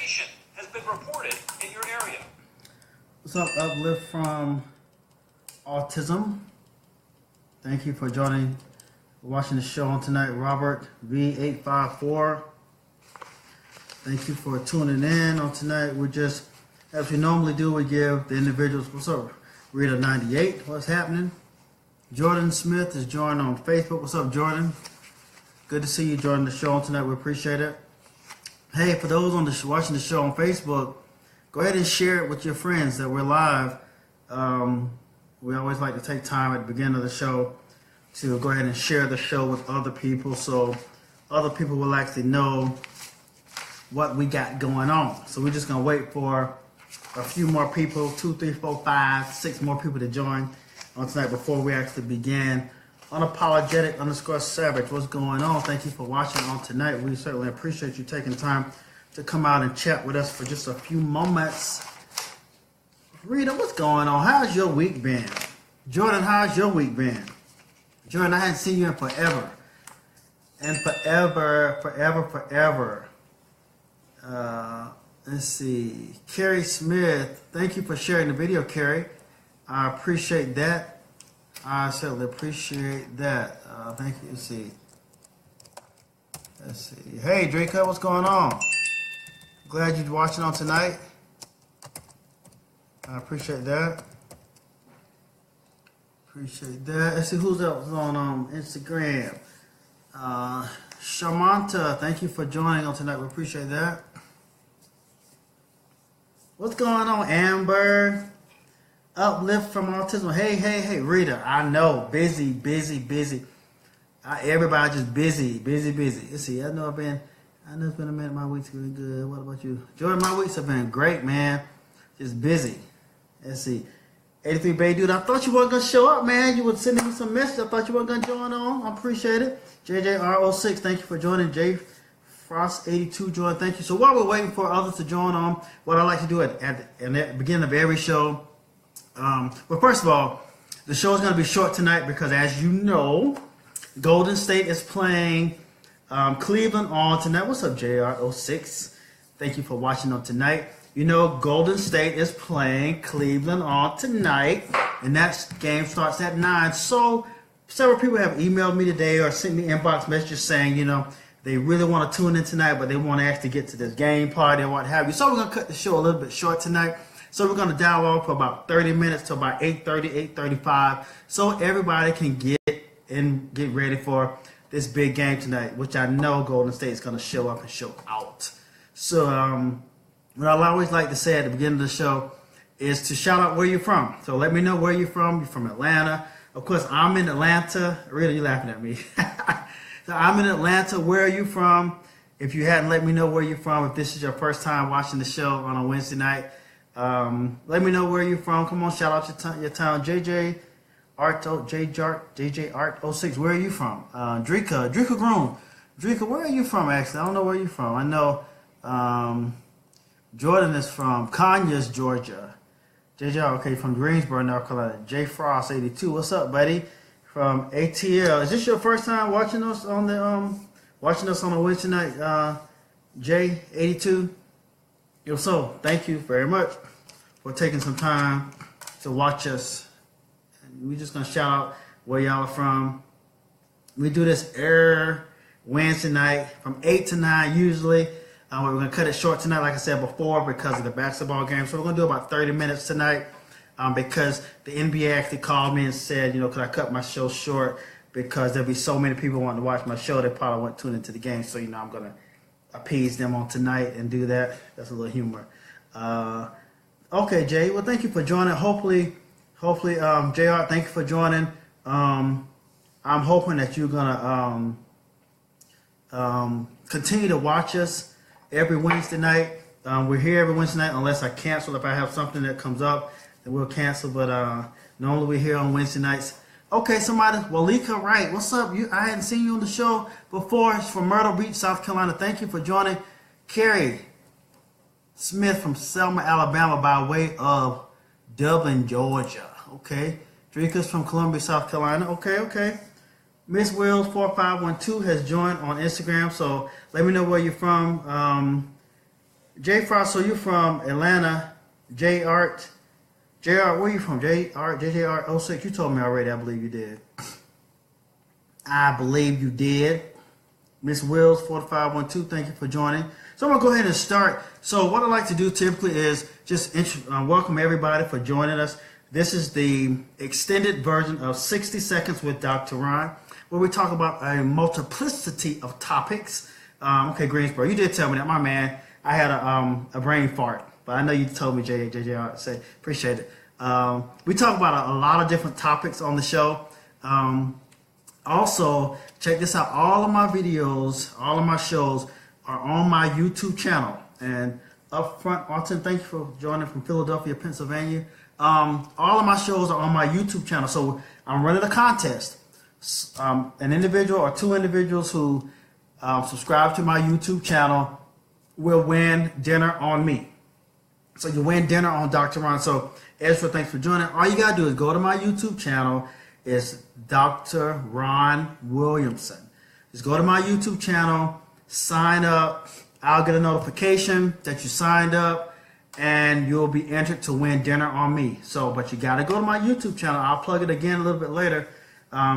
contamination has been reported in your area. What's up, Uplift from Autism? Thank you for watching the show on tonight, Robert V854. Thank you for tuning in on tonight. We're just, as we normally do, we give the individuals, what's up, Rita 98, what's happening? Jordan Smith is joined on Facebook. What's up, Jordan? Good to see you joining the show on tonight. We appreciate it. Hey, for those watching the show on Facebook, go ahead and share it with your friends that we're live. We always like to take time at the beginning of the show to go ahead and share the show with other people so other people will actually know what we got going on. So we're just going to wait for a few more people, 2, 3, 4, 5, 6 more people to join on tonight before we actually begin. Unapologetic_savage, what's going on? Thank you for watching on tonight. We certainly appreciate you taking time to come out and chat with us for just a few moments. Rita, what's going on? How's your week been? Jordan, how's your week been? Jordan, I hadn't seen you in forever. And forever. Let's see. Carrie Smith, thank you for sharing the video, Carrie. I appreciate that. I certainly appreciate that. Thank you. Let's see. Hey, Draco, what's going on? Glad you're watching on tonight. I appreciate that. Let's see who's else on Instagram. Shamanta, thank you for joining on tonight. We appreciate that. What's going on, Amber? Uplift from Autism. Hey, Rita. I know, busy. Everybody just busy. Let's see. I know it's been a minute. My week's been good. What about you, Jordan? My weeks have been great, man. Just busy. Let's see. 83 Bay Dude, I thought you weren't gonna show up, man. You were sending me some messages. I thought you weren't gonna join on. I appreciate it. JJR06, thank you for joining. J Frost 82 join. Thank you. So while we're waiting for others to join on, what I like to do at the beginning of every show. Well, first of all, the show is going to be short tonight because, as you know, Golden State is playing Cleveland on tonight. What's up, JR06? Thank you for watching on tonight. You know, Golden State is playing Cleveland on tonight, and that game starts at 9. So several people have emailed me today or sent me inbox messages saying, you know, they really want to tune in tonight, but they want to actually get to this game party and what have you. So we're going to cut the show a little bit short tonight. So we're going to dialogue for about 30 minutes to about 8:30, 8:35, so everybody can get ready for this big game tonight, which I know Golden State is going to show up and show out. So what I always like to say at the beginning of the show is to shout out where you're from. So let me know where you're from. You're from Atlanta. Of course, I'm in Atlanta. Really, you laughing at me. So I'm in Atlanta. Where are you from? If you hadn't let me know where you're from, if this is your first time watching the show on a Wednesday night, let me know where you're from. Come on, shout out your town. JJ Art 06. Where are you from? Drika Groom. Drika, where are you from? Actually, I don't know where you're from. I know Jordan is from Conyers, Georgia. JJ, okay, from Greensboro, North Carolina. J Frost 82. What's up, buddy? From ATL. Is this your first time watching us on the a Wednesday night? J82. So thank you very much for taking some time to watch us. And we're just gonna shout out where y'all are from. We do this every Wednesday night from 8 to 9 usually. We're gonna cut it short tonight, like I said before, because of the basketball game. So we're gonna do about 30 minutes tonight because the NBA actually called me and said, you know, could I cut my show short because there'll be so many people wanting to watch my show they probably won't tune into the game. So you know, I'm gonna appease them on tonight and do that. That's a little humor. Okay, Jay. Well, thank you for joining. Hopefully, JR, thank you for joining. I'm hoping that you're gonna continue to watch us every Wednesday night. We're here every Wednesday night unless I cancel. If I have something that comes up, then we'll cancel. But normally we're here on Wednesday nights. Okay, somebody, Walika Wright, what's up? I hadn't seen you on the show before. It's from Myrtle Beach, South Carolina. Thank you for joining. Carrie Smith from Selma, Alabama, by way of Dublin, Georgia. Okay. Drika's from Columbia, South Carolina. Okay. Miss Wills 4512 has joined on Instagram. So let me know where you're from. J Frost, so you're from Atlanta. J Art, where are you from? J Art, JJR 06. You told me already. I believe you did. I believe you did. Miss Wills 4512. Thank you for joining. So I'm gonna go ahead and start. So what I like to do typically is just welcome everybody for joining us. This is the extended version of 60 Seconds with Dr. Ron, where we talk about a multiplicity of topics. Okay, Greensboro, you did tell me that, my man. I had a brain fart, but I know you told me, JJR. Say, appreciate it. We talk about a lot of different topics on the show. Also, check this out. All of my videos, all of my shows are on my YouTube channel. And up front, Martin, thank you for joining from Philadelphia, Pennsylvania. All of my shows are on my YouTube channel. So I'm running a contest. An individual or two individuals who subscribe to my YouTube channel will win dinner on me. So you win dinner on Dr. Ron. So Ezra, thanks for joining. All you gotta do is go to my YouTube channel. It's Dr. Ron Williamson. Just go to my YouTube channel, sign up. I'll get a notification that you signed up, and you'll be entered to win dinner on me. So, but you gotta go to my YouTube channel. I'll plug it again a little bit later.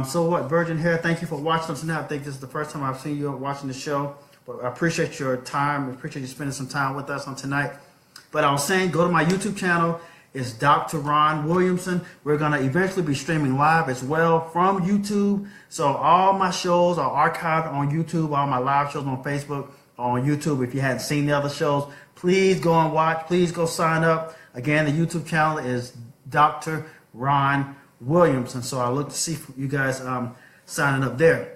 So what, Virgin Hair, thank you for watching us tonight. I think this is the first time I've seen you watching the show. But I appreciate your time. I appreciate you spending some time with us on tonight. But I was saying, go to my YouTube channel. It's Dr. Ron Williamson. We're going to eventually be streaming live as well from YouTube. So all my shows are archived on YouTube. All my live shows on Facebook are on YouTube. If you hadn't seen the other shows, please go and watch. Please go sign up. Again, the YouTube channel is Dr. Ron Williamson. So I look to see you guys signing up there.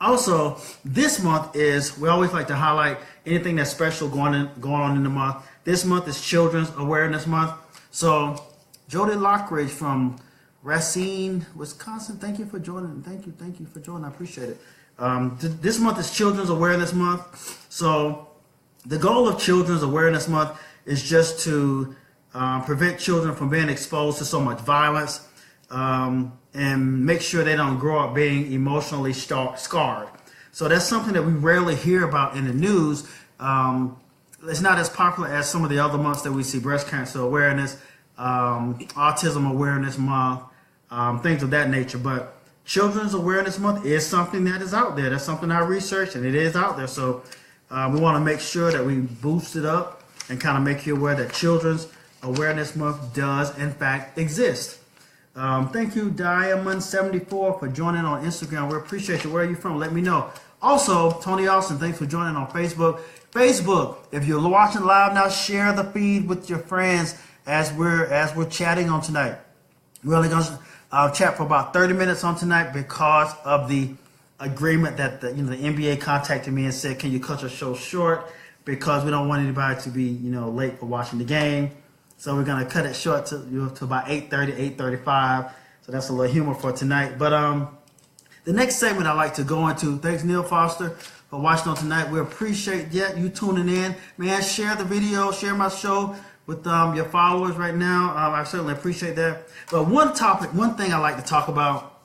Also, this month we always like to highlight anything that's special going on in the month. This month is Children's Awareness Month. So, Jody Lockridge from Racine, Wisconsin, thank you for joining. Thank you for joining. I appreciate it. This month is Children's Awareness Month. So, the goal of Children's Awareness Month is just to prevent children from being exposed to so much violence. And make sure they don't grow up being emotionally scarred. So that's something that we rarely hear about in the news. It's not as popular as some of the other months that we see: breast cancer awareness, autism awareness month, things of that nature. But Children's Awareness Month is something that is out there. That's something I researched, and it is out there. So we want to make sure that we boost it up and kind of make you aware that Children's Awareness Month does in fact exist. Thank you, Diamond74, for joining on Instagram. We appreciate you. Where are you from? Let me know. Also, Tony Austin, thanks for joining on Facebook. Facebook, if you're watching live now, share the feed with your friends as we're chatting on tonight. We're only going to chat for about 30 minutes on tonight because of the agreement that the NBA contacted me and said, can you cut your show short, because we don't want anybody to be late for watching the game. So we're going to cut it short to about 8:30, 8:35. So that's a little humor for tonight. But the next segment I like to go into, thanks Neil Foster for watching on tonight. We appreciate you tuning in. Man, share the video, share my show with your followers right now. I certainly appreciate that. But one thing I like to talk about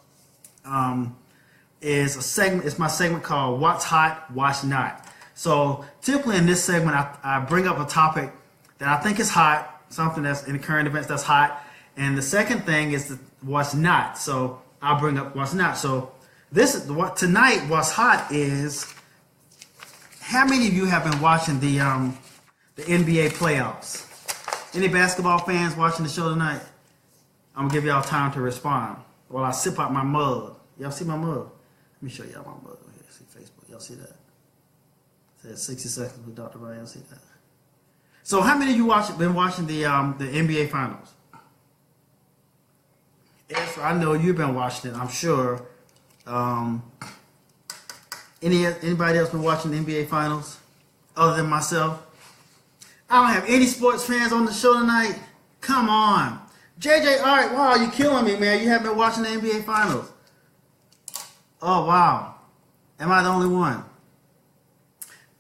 is a segment. It's my segment called What's Hot, What's Not. So typically in this segment, I bring up a topic that I think is hot, something that's in the current events that's hot. And the second thing is what's not. So I'll bring up what's not. So tonight, what's hot is, how many of you have been watching the NBA playoffs? Any basketball fans watching the show tonight? I'm gonna give y'all time to respond while I sip out my mug. Y'all see my mug? Let me show y'all my mug. Here, see Facebook. Y'all see that? It says 60 Seconds with Dr. Ron. Y'all see that? So how many of you been watching the NBA Finals? Yes, I know you've been watching it, I'm sure. Anybody else been watching the NBA Finals other than myself? I don't have any sports fans on the show tonight. Come on. JJ, all right, wow, you're killing me, man. You haven't been watching the NBA Finals. Oh, wow. Am I the only one?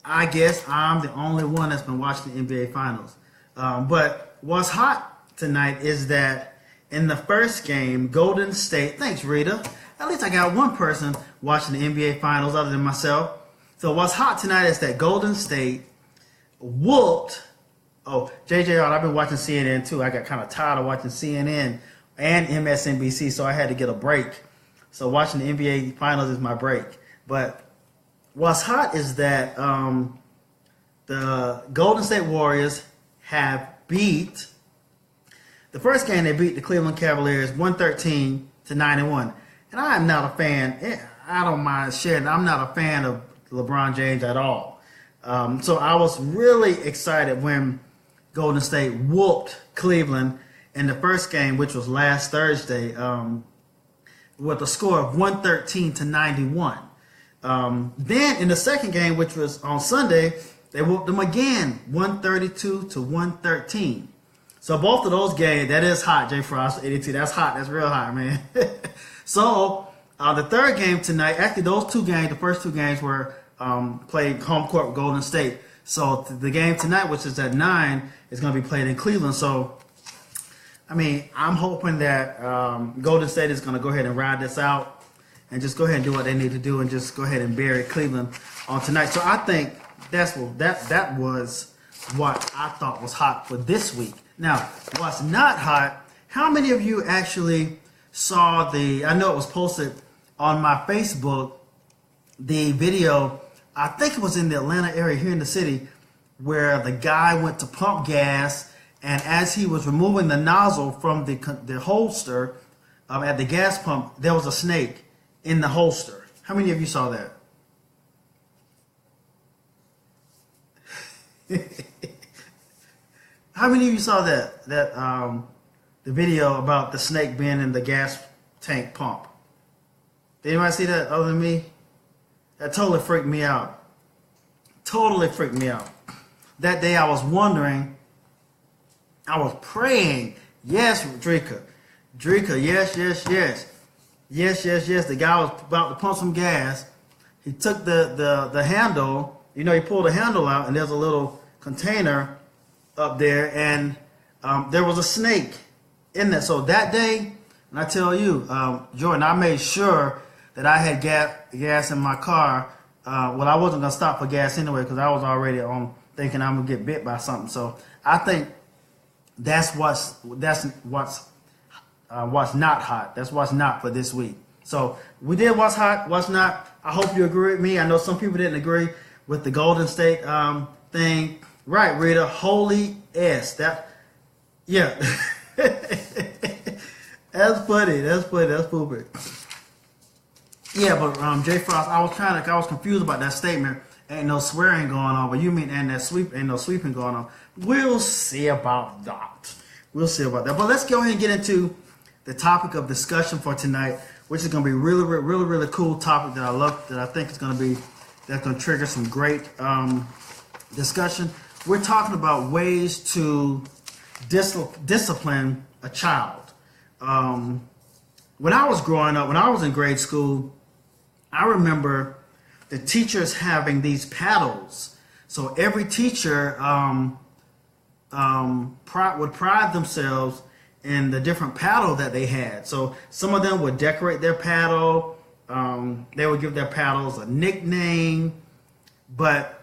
I guess I'm the only one that's been watching the NBA Finals. But what's hot tonight is that in the first game, Golden State, thanks Rita, at least I got one person watching the NBA Finals other than myself. So what's hot tonight is that Golden State whooped. Oh, JJR, I've been watching CNN too. I got kind of tired of watching CNN and MSNBC, so I had to get a break. So watching the NBA Finals is my break. But what's hot is that the Golden State Warriors have beat the first game. They beat the Cleveland Cavaliers 113-91, and I am not a fan. I don't mind sharing. I'm not a fan of LeBron James at all. So I was really excited when Golden State whooped Cleveland in the first game, which was last Thursday, with a score of 113-91. Then in the second game, which was on Sunday, they whooped them again, 132-113. So both of those games, that is hot, Jay Frost, 82. That's hot. That's real hot, man. So the third game tonight, actually those two games, the first two games were played home court with Golden State. So the game tonight, which is at 9, is going to be played in Cleveland. So, I mean, I'm hoping that Golden State is going to go ahead and ride this out and just go ahead and do what they need to do and just go ahead and bury Cleveland on tonight. So I think that was what I thought was hot for this week. Now, what's not hot, how many of you actually saw I know it was posted on my Facebook, the video, I think it was in the Atlanta area here in the city, where the guy went to pump gas, and as he was removing the nozzle from the holster at the gas pump, there was a snake in the holster. How many of you saw that? How many of you saw that the video about the snake being in the gas tank pump? Did anybody see that other than me? That totally freaked me out. Totally freaked me out. That day I was wondering, I was praying, yes, Drika, yes. The guy was about to pump some gas. He took the handle, he pulled the handle out, and there's a little container up there, and there was a snake in there. So that day, and I tell you, Jordan, I made sure that I had gas in my car. Well, I wasn't going to stop for gas anyway because I was already on thinking I'm going to get bit by something. So I think that's what's not hot. That's what's not for this week. So we did what's hot, what's not. I hope you agree with me. I know some people didn't agree with the Golden State thing. Right, Rita, holy S. Yeah. That's funny. That's stupid. Yeah, but Jay Frost, I was confused about that statement. Ain't no swearing going on, but you mean ain't no sweeping going on. We'll see about that. But let's go ahead and get into the topic of discussion for tonight, which is going to be really cool topic that I love, that I think is going to trigger some great discussion. We're talking about ways to discipline a child. When I was growing up, when I was in grade school, I remember the teachers having these paddles. So every teacher would pride themselves in the different paddle that they had. So some of them would decorate their paddle. They would give their paddles a nickname. But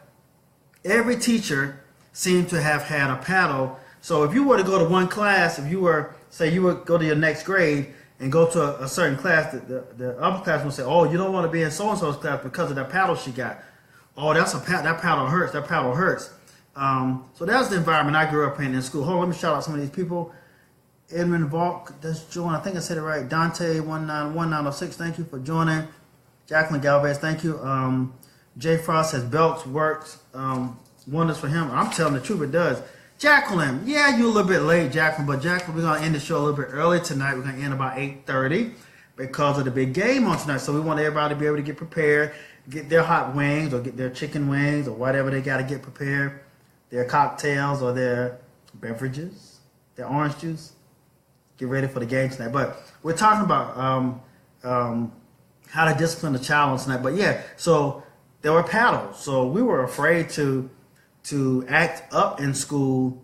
every teacher seemed to have had a paddle. So if you were to go to one class, if you were, say you would go to your next grade and go to a certain class, the upper class would say, oh, you don't want to be in so-and-so's class because of that paddle she got. Oh, that paddle hurts. That paddle hurts. So that's the environment I grew up in school. Hold on, let me shout out some of these people. Edmund Valk, that's join. I think I said it right. Dante 191906, thank you for joining. Jacqueline Galvez, thank you. Jay Frost says belts works wonders for him. I'm telling the truth, it does. Jacqueline, yeah, you're a little bit late, Jacqueline, but Jacqueline, we're going to end the show a little bit early tonight. We're going to end about 8:30 because of the big game on tonight. So we want everybody to be able to get prepared, get their hot wings or get their chicken wings or whatever they got to get prepared, their cocktails or their beverages, their orange juice. Get ready for the game tonight. But we're talking about how to discipline a child on tonight. But yeah, so there were paddles. So we were afraid to act up in school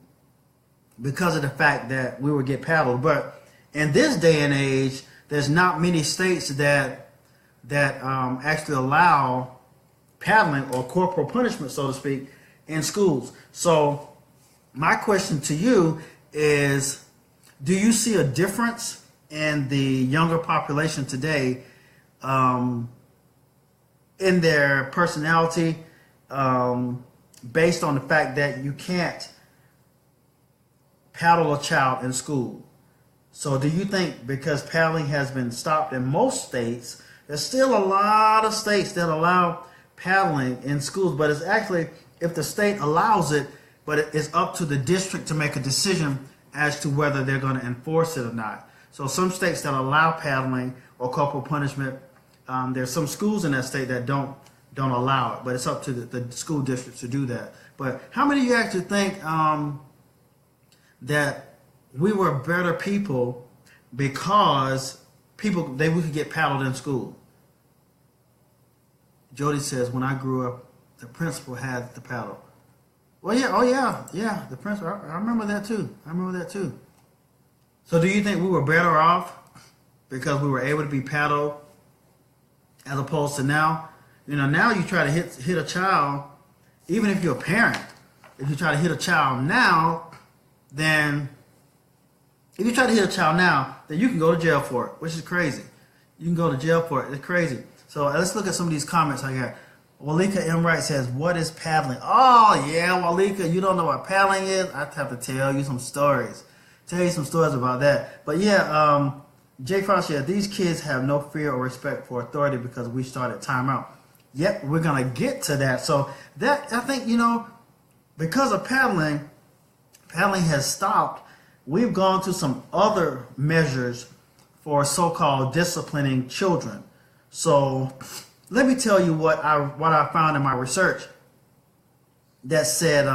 because of the fact that we would get paddled. But in this day and age, there's not many states that actually allow paddling or corporal punishment, so to speak, in schools. So my question to you is, do you see a difference in the younger population today in their personality based on the fact that you can't paddle a child in school? So do you think because paddling has been stopped in most states, there's still a lot of states that allow paddling in schools, but it's actually, if the state allows it, but it's up to the district to make a decision as to whether they're going to enforce it or not. So some states that allow paddling or corporal punishment, there's some schools in that state that don't allow it, but it's up to the school districts to do that. But how many of you actually think that we were better people because we could get paddled in school? Jody says, when I grew up, the principal had the paddle. Well, yeah, the principal. I remember that too. So do you think we were better off because we were able to be paddled as opposed to now? You know, now you try to hit a child, even if you're a parent, if you try to hit a child now, then you can go to jail for it, which is crazy. You can go to jail for it. It's crazy. So let's look at some of these comments I got. Walika M. Wright says, what is paddling? Oh, yeah, Walika, you don't know what paddling is? I have to tell you some stories. About that. But yeah, Jay Frost said, these kids have no fear or respect for authority because we started timeout. Yep, we're going to get to that. So that, I think, you know, because of paddling has stopped. We've gone to some other measures for so-called disciplining children. So let me tell you what I found in my research that said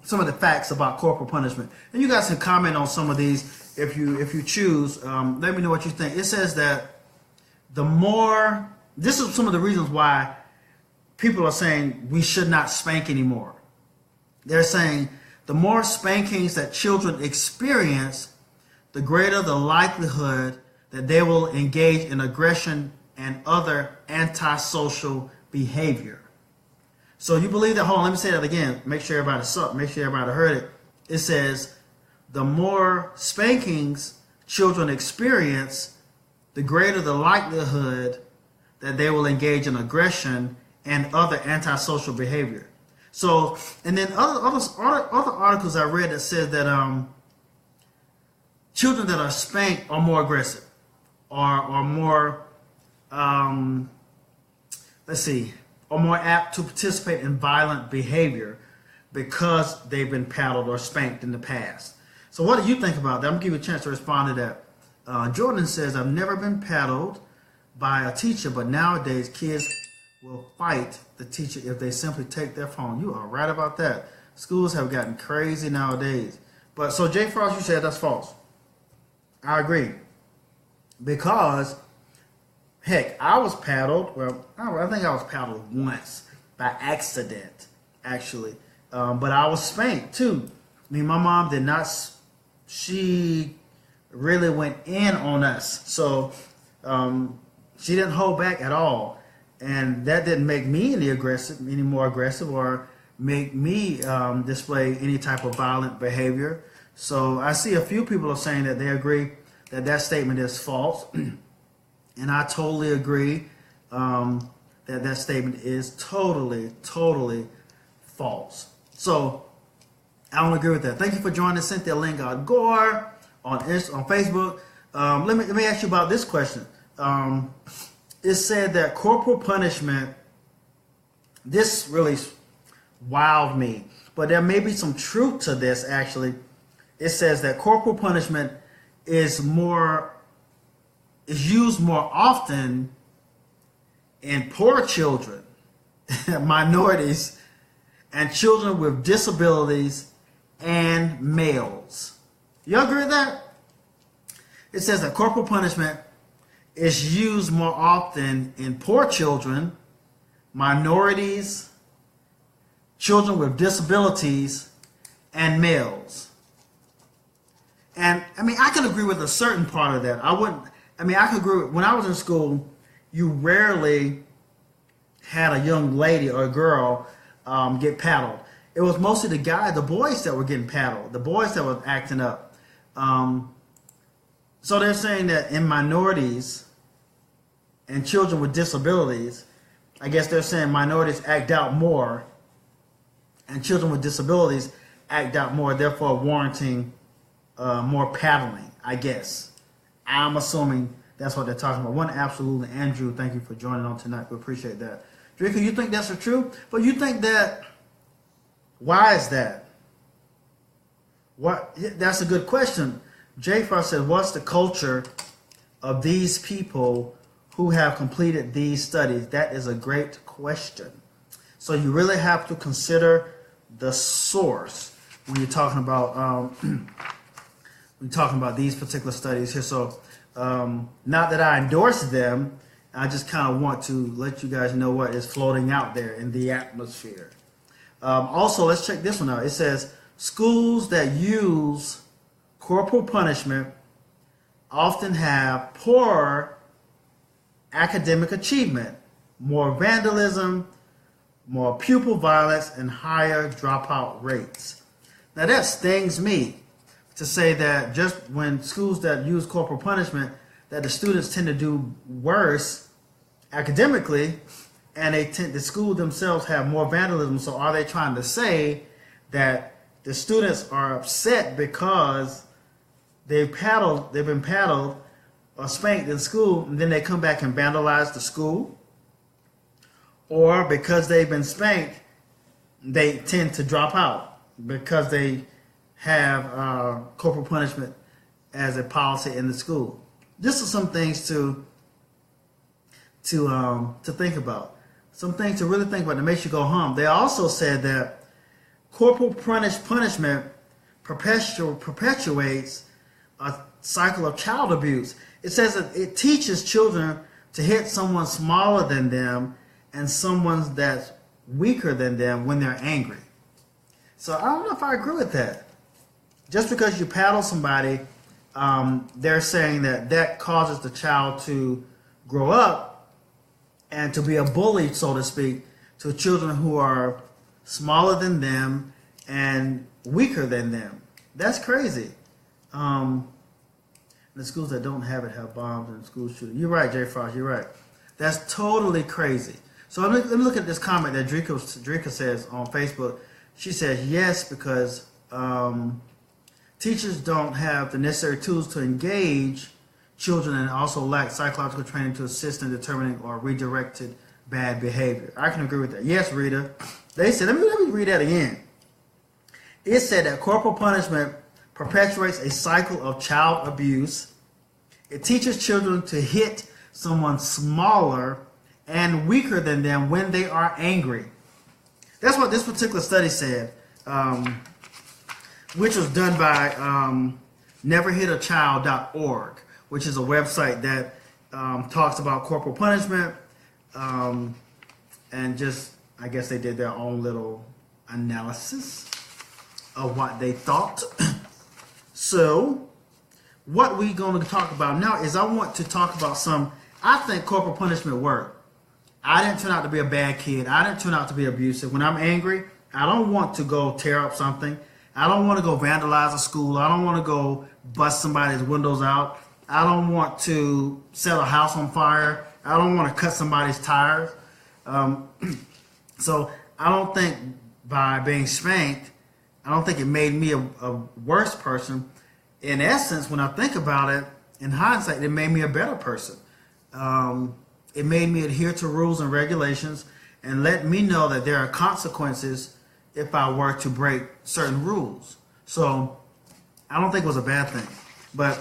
some of the facts about corporal punishment. And you guys can comment on some of these if you choose. Let me know what you think. It says that this is some of the reasons why people are saying we should not spank anymore. They're saying the more spankings that children experience, the greater the likelihood that they will engage in aggression and other antisocial behavior. So you believe that? Hold on, let me say that again. Make sure everybody heard it. It says the more spankings children experience, the greater the likelihood that they will engage in aggression and other antisocial behavior. So, and then other articles I read that said that children that are spanked are more aggressive, or more, are more apt to participate in violent behavior because they've been paddled or spanked in the past. So what do you think about that? I'm going to give you a chance to respond to that. Jordan says, I've never been paddled by a teacher, but nowadays kids will fight the teacher if they simply take their phone. You are right about that. Schools have gotten crazy nowadays. But so Jay Frost, you said that's false. I agree. Because, heck, I was paddled. Well, I think I was paddled once by accident, actually. But I was spanked too. I mean, my mom did not. She really went in on us. So she didn't hold back at all. And that didn't make me any more aggressive, or make me display any type of violent behavior. So I see a few people are saying that they agree that statement is false. And I totally agree that statement is totally false. So I don't agree with that. Thank you for joining Cynthia Lingard Gore on Facebook. Let me ask you about this question. It said that corporal punishment, this really wowed me, but there may be some truth to this actually. It says that corporal punishment is used more often in poor children, minorities, and children with disabilities and males. You agree with that? It says that corporal punishment is used more often in poor children, minorities, children with disabilities, and males. And I mean, I can agree with a certain part of that. I could agree with, when I was in school, you rarely had a young lady or a girl get paddled. it was mostly the boys that were getting paddled, the boys that were acting up. So they're saying that in minorities and children with disabilities, I guess they're saying minorities act out more and children with disabilities act out more, therefore warranting more paddling, I guess. I'm assuming that's what they're talking about. One, absolutely. Andrew, thank you for joining on tonight. We appreciate that. Draco, you think that's the truth? But you think that, why is that? What? That's a good question. J. Frost said, what's the culture of these people who have completed these studies? That is a great question. So you really have to consider the source when you're talking about these particular studies here. So not that I endorse them, I just kind of want to let you guys know what is floating out there in the atmosphere. Also, let's check this one out. It says schools that use corporal punishment often have poorer academic achievement, more vandalism, more pupil violence, and higher dropout rates. Now that stings me to say that just when schools that use corporal punishment, that the students tend to do worse academically, and the school themselves have more vandalism. So are they trying to say that the students are upset because they've been paddled or spanked in school, and then they come back and vandalize the school? Or because they've been spanked, they tend to drop out because they have corporal punishment as a policy in the school? This is some things to think about. Some things to really think about that makes you go hum. They also said that corporal punishment perpetuates a cycle of child abuse. It says that it teaches children to hit someone smaller than them and someone that's weaker than them when they're angry. So I don't know if I agree with that. Just because you paddle somebody, they're saying that causes the child to grow up and to be a bully, so to speak, to children who are smaller than them and weaker than them. That's crazy. The schools that don't have it have bombs and school shootings. You're right, Jay Frost, you're right. That's totally crazy. So let me look at this comment that Drika says on Facebook. She says, yes, because teachers don't have the necessary tools to engage children and also lack psychological training to assist in determining or redirected bad behavior. I can agree with that. Yes, Rita. They said, let me read that again. It said that corporal punishment perpetuates a cycle of child abuse. It teaches children to hit someone smaller and weaker than them when they are angry. That's what this particular study said, which was done by neverhitachild.org, which is a website that talks about corporal punishment, and just, I guess they did their own little analysis of what they thought. So what we're going to talk about now is I want to talk about I think corporal punishment work. I didn't turn out to be a bad kid. I didn't turn out to be abusive. When I'm angry, I don't want to go tear up something. I don't want to go vandalize a school. I don't want to go bust somebody's windows out. I don't want to set a house on fire. I don't want to cut somebody's tires. So I don't think by being spanked, I don't think it made me a worse person. In essence, when I think about it, in hindsight, it made me a better person. It made me adhere to rules and regulations and let me know that there are consequences if I were to break certain rules. So I don't think it was a bad thing. But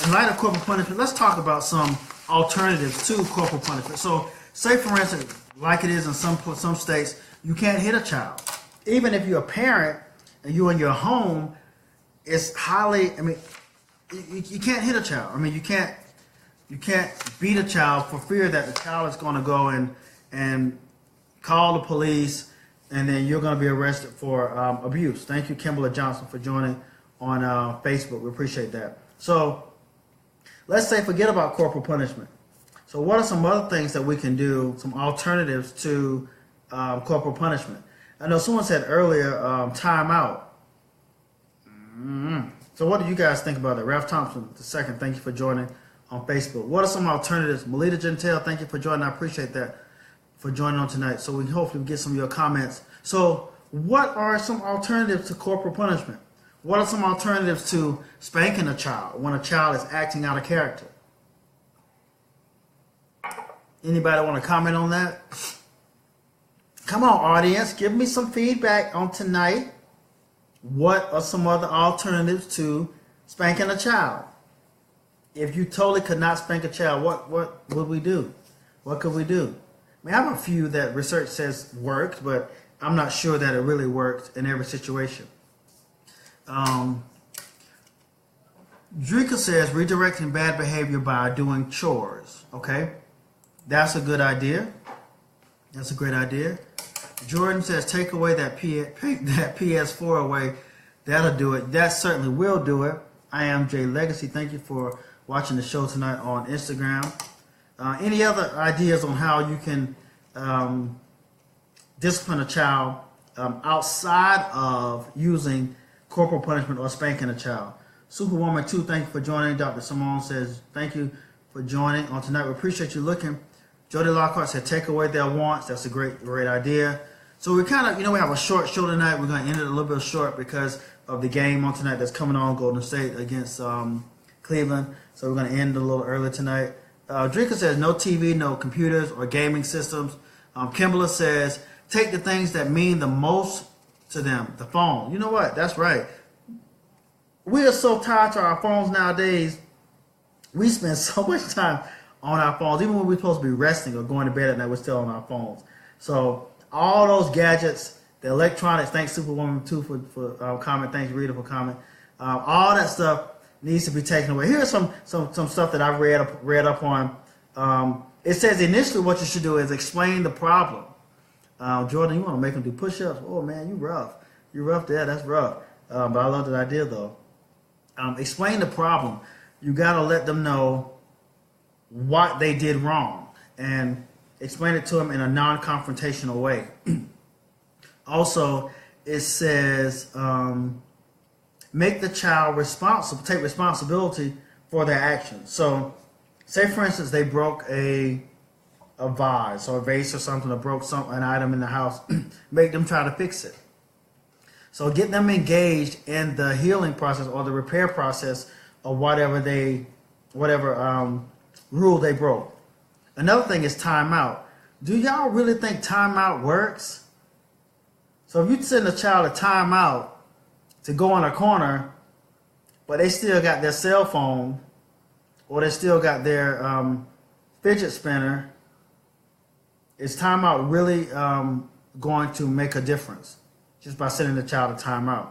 in light of corporal punishment, let's talk about some alternatives to corporal punishment. So say, for instance, like it is in some states, you can't hit a child. Even if you're a parent and you're in your home, it's highly, you can't hit a child. You can't beat a child for fear that the child is going to go and call the police, and then you're going to be arrested for abuse. Thank you, Kimberly Johnson, for joining on Facebook. We appreciate that. So let's say forget about corporal punishment. So what are some other things that we can do, some alternatives to corporal punishment? I know someone said earlier, timeout. So what do you guys think about it? Ralph Thompson II, thank you for joining on Facebook. What are some alternatives? Melita Gentile, thank you for joining. I appreciate that for joining on tonight. So we can hopefully get some of your comments. So what are some alternatives to corporal punishment? What are some alternatives to spanking a child when a child is acting out of character? Anybody want to comment on that? Come on, audience, give me some feedback on tonight. What are some other alternatives to spanking a child? If you totally could not spank a child, what would we do? What could we do? I mean, I have a few that research says worked, but I'm not sure that it really worked in every situation. Drika says redirecting bad behavior by doing chores. Okay, that's a good idea. That's a great idea. Jordan says take away that PS4 away. That'll do it. That certainly will do it. I am Jay Legacy. Thank you for watching the show tonight on Instagram. Any other ideas on how you can discipline a child outside of using corporal punishment or spanking a child? Superwoman 2, thank you for joining. Dr. Simone says thank you for joining on tonight. We appreciate you looking. Jody Lockhart said take away their wants. That's a great idea. So we kind of, we have a short show tonight. We're going to end it a little bit short because of the game on tonight that's coming on, Golden State against Cleveland. So we're going to end a little early tonight. Drinker says no TV, no computers or gaming systems. Kimberly says take the things that mean the most to them. The phone. You know what? That's right. We are so tied to our phones nowadays. We spend so much time on our phones. Even when we're supposed to be resting or going to bed at night, we're still on our phones. So all those gadgets, the electronics, thanks Superwoman 2 for comment, thanks Rita for comment. All that stuff needs to be taken away. Here's some stuff that I've read up on. It says initially what you should do is explain the problem. Jordan, you want to make them do push-ups? Oh man, you rough. You rough there. That's rough. But I love that idea though. Explain the problem. You got to let them know what they did wrong and explain it to them in a non-confrontational way. Also, it says make the child responsible, take responsibility for their actions. So, say for instance they broke a vase or a vase or something, or broke an item in the house. Make them try to fix it. So get them engaged in the healing process or the repair process of whatever rule they broke. Another thing is timeout. Do y'all really think timeout works? So if you send a child a timeout to go in a corner, but they still got their cell phone or they still got their fidget spinner, is timeout really going to make a difference just by sending the child a timeout?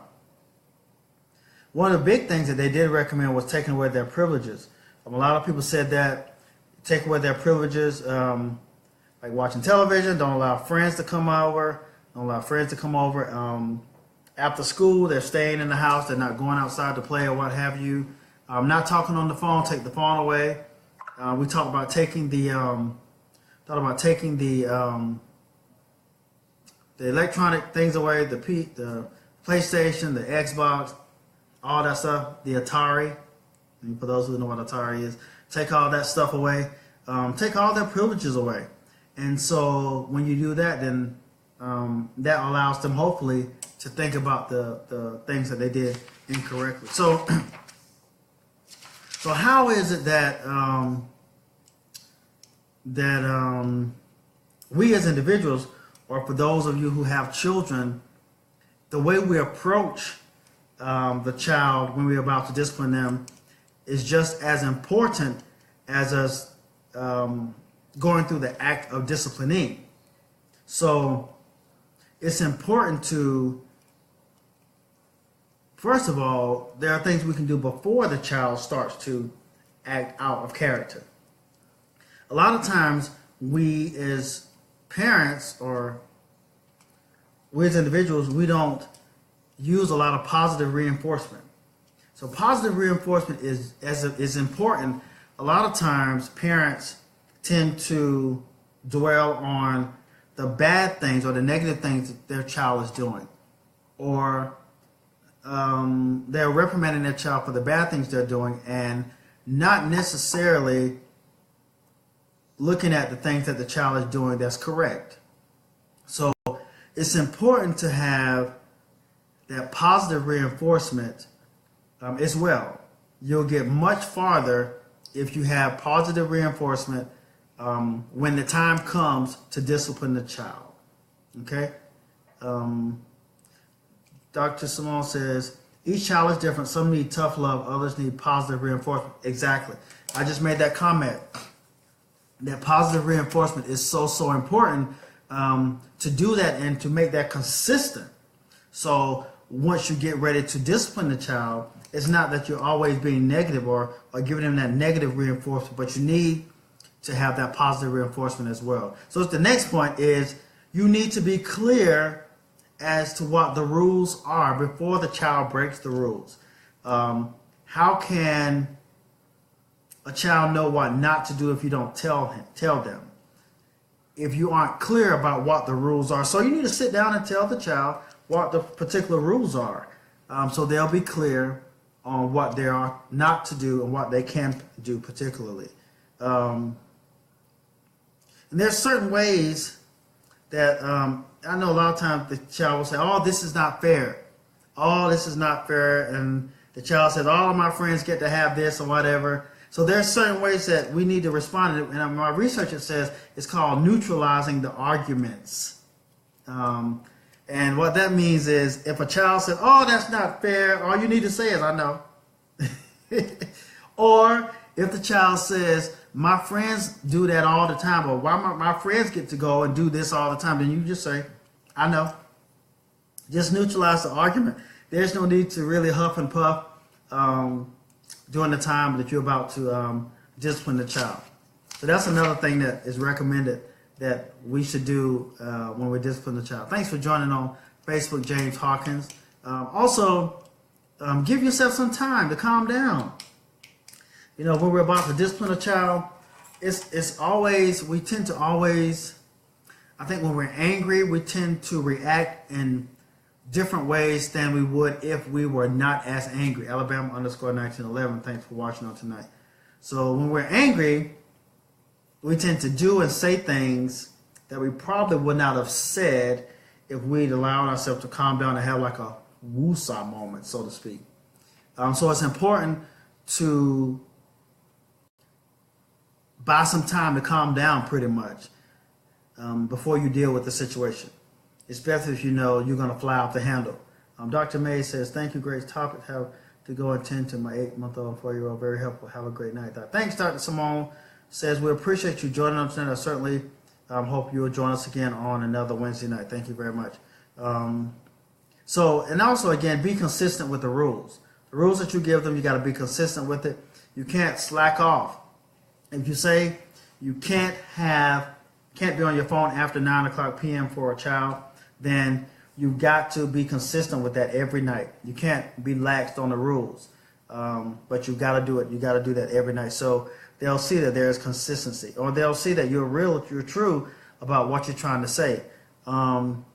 One of the big things that they did recommend was taking away their privileges. A lot of people said that take away their privileges, like watching television, don't allow friends to come over, after school, they're staying in the house, they're not going outside to play or what have you. Not talking on the phone, take the phone away. We talked about taking the electronic things away, the PlayStation, the Xbox, all that stuff, the Atari. And for those who know what Atari is, take all that stuff away. Take all their privileges away. And so when you do that, then that allows them hopefully to think about the things that they did incorrectly. So, so how is it that we as individuals, or for those of you who have children, the way we approach the child when we're about to discipline them is just as important as us going through the act of disciplining. So it's important to, first of all, there are things we can do before the child starts to act out of character. A lot of times we as parents or we as individuals, we don't use a lot of positive reinforcement. So positive reinforcement is important. A lot of times parents tend to dwell on the the bad things or the negative things that their child is doing, or they're reprimanding their child for the bad things they're doing and not necessarily looking at the things that the child is doing that's correct. So it's important to have that positive reinforcement as well. You'll get much farther if you have positive reinforcement when the time comes to discipline the child. Okay? Dr. Simone says, each child is different. Some need tough love, others need positive reinforcement. Exactly. I just made that comment. That positive reinforcement is so important to do that and to make that consistent. So once you get ready to discipline the child, it's not that you're always being negative or giving them that negative reinforcement, but you need to have that positive reinforcement as well. So the next point is you need to be clear as to what the rules are before the child breaks the rules. How can a child know what not to do if you don't tell them? If you aren't clear about what the rules are. So you need to sit down and tell the child what the particular rules are. So they'll be clear on what they are not to do and what they can do particularly. And there's certain ways that I know a lot of times the child will say, oh, this is not fair. Oh, this is not fair. And the child says, all of my friends get to have this or whatever. So there's certain ways that we need to respond. And my research, it says, it's called neutralizing the arguments. And what that means is if a child says, oh, that's not fair, all you need to say is, I know. Or if the child says, my friends do that all the time, or why my friends get to go and do this all the time, then you just say, I know. Just neutralize the argument. There's no need to really huff and puff during the time that you're about to discipline the child. So that's another thing that is recommended that we should do when we discipline the child. Thanks for joining on Facebook, James Hawkins. Also, give yourself some time to calm down. You know, when we're about to discipline a child, it's always, we tend to always, I think when we're angry, we tend to react in different ways than we would if we were not as angry. Alabama_1911, thanks for watching on tonight. So when we're angry, we tend to do and say things that we probably would not have said if we'd allowed ourselves to calm down and have like a woosah moment, so to speak. So it's important to buy some time to calm down pretty much before you deal with the situation. Especially if you know you're going to fly off the handle. Dr. May says, thank you, great topic. Have to go attend to my 8-month-old and 4-year-old. Very helpful. Have a great night. Thanks, Dr. Simone. Says, we appreciate you joining us tonight. I certainly hope you'll join us again on another Wednesday night. Thank you very much. And also, again, be consistent with the rules. The rules that you give them, you got to be consistent with it. You can't slack off. If you say you can't be on your phone after 9 p.m. for a child, then you've got to be consistent with that every night. You can't be laxed on the rules, but you've got to do it. You got to do that every night. So they'll see that there's consistency, or they'll see that you're true about what you're trying to say. And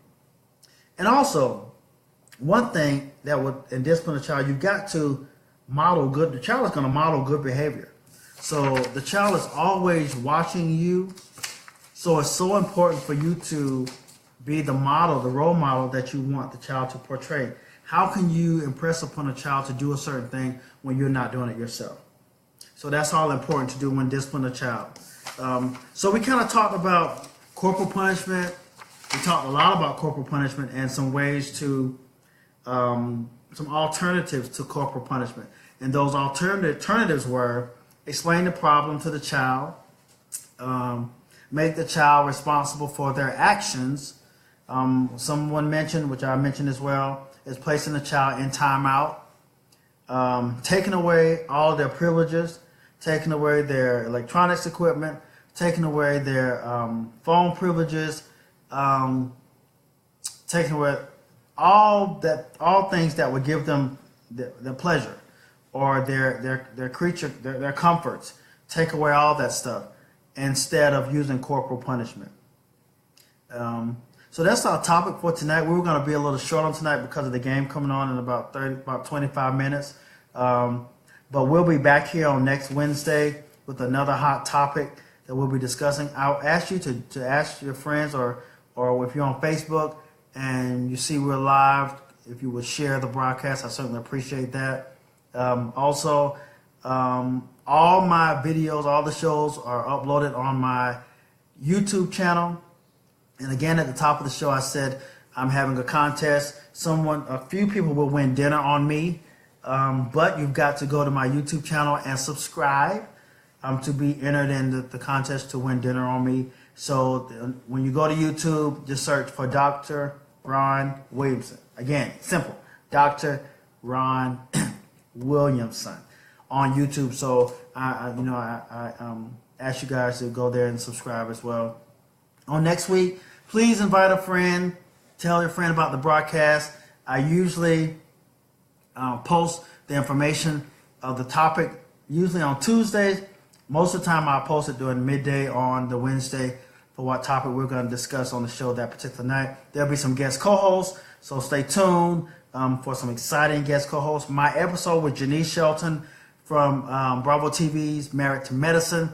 also, one thing that would discipline a child, you've got to model good. The child is going to model good behavior. So the child is always watching you. So it's so important for you to be the model, the role model that you want the child to portray. How can you impress upon a child to do a certain thing when you're not doing it yourself? So that's all important to do when disciplining a child. So we kind of talked about corporal punishment. We talked a lot about corporal punishment and some ways to, some alternatives to corporal punishment. And those alternatives were explain the problem to the child, make the child responsible for their actions. Someone mentioned, which I mentioned as well, is placing the child in timeout, taking away all their privileges, taking away their electronics equipment, taking away their phone privileges, taking away all things that would give them the pleasure or their comforts. Take away all that stuff instead of using corporal punishment. So that's our topic for tonight. We were going to be a little short on tonight because of the game coming on in about 25 minutes. But we'll be back here on next Wednesday with another hot topic that we'll be discussing. I'll ask you to ask your friends or if you're on Facebook and you see we're live, if you would share the broadcast, I certainly appreciate that. Also, all my videos, all the shows are uploaded on my YouTube channel. And again, at the top of the show, I said I'm having a contest. A few people will win dinner on me, but you've got to go to my YouTube channel and subscribe to be entered in the contest to win dinner on me. So when you go to YouTube, just search for Dr. Ron Williamson. Again, simple, Dr. Ron Williamson on YouTube. So I ask you guys to go there and subscribe as well. On next week, please invite a friend. Tell your friend about the broadcast. I usually post the information of the topic usually on Tuesdays. Most of the time, I'll post it during midday on the Wednesday for what topic we're going to discuss on the show that particular night. There'll be some guest co-hosts, so stay tuned for some exciting guest co-hosts. My episode with Janice Shelton from Bravo TV's Married to Medicine.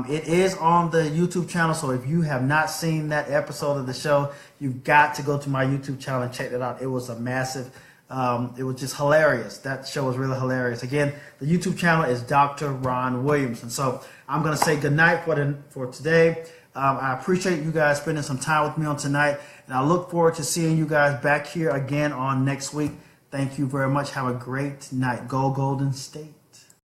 It is on the YouTube channel, so if you have not seen that episode of the show, you've got to go to my YouTube channel and check it out. It was a massive, it was just hilarious. That show was really hilarious. Again, the YouTube channel is Dr. Ron Williamson. So I'm going to say goodnight for today. I appreciate you guys spending some time with me on tonight, and I look forward to seeing you guys back here again on next week. Thank you very much. Have a great night. Go Golden State.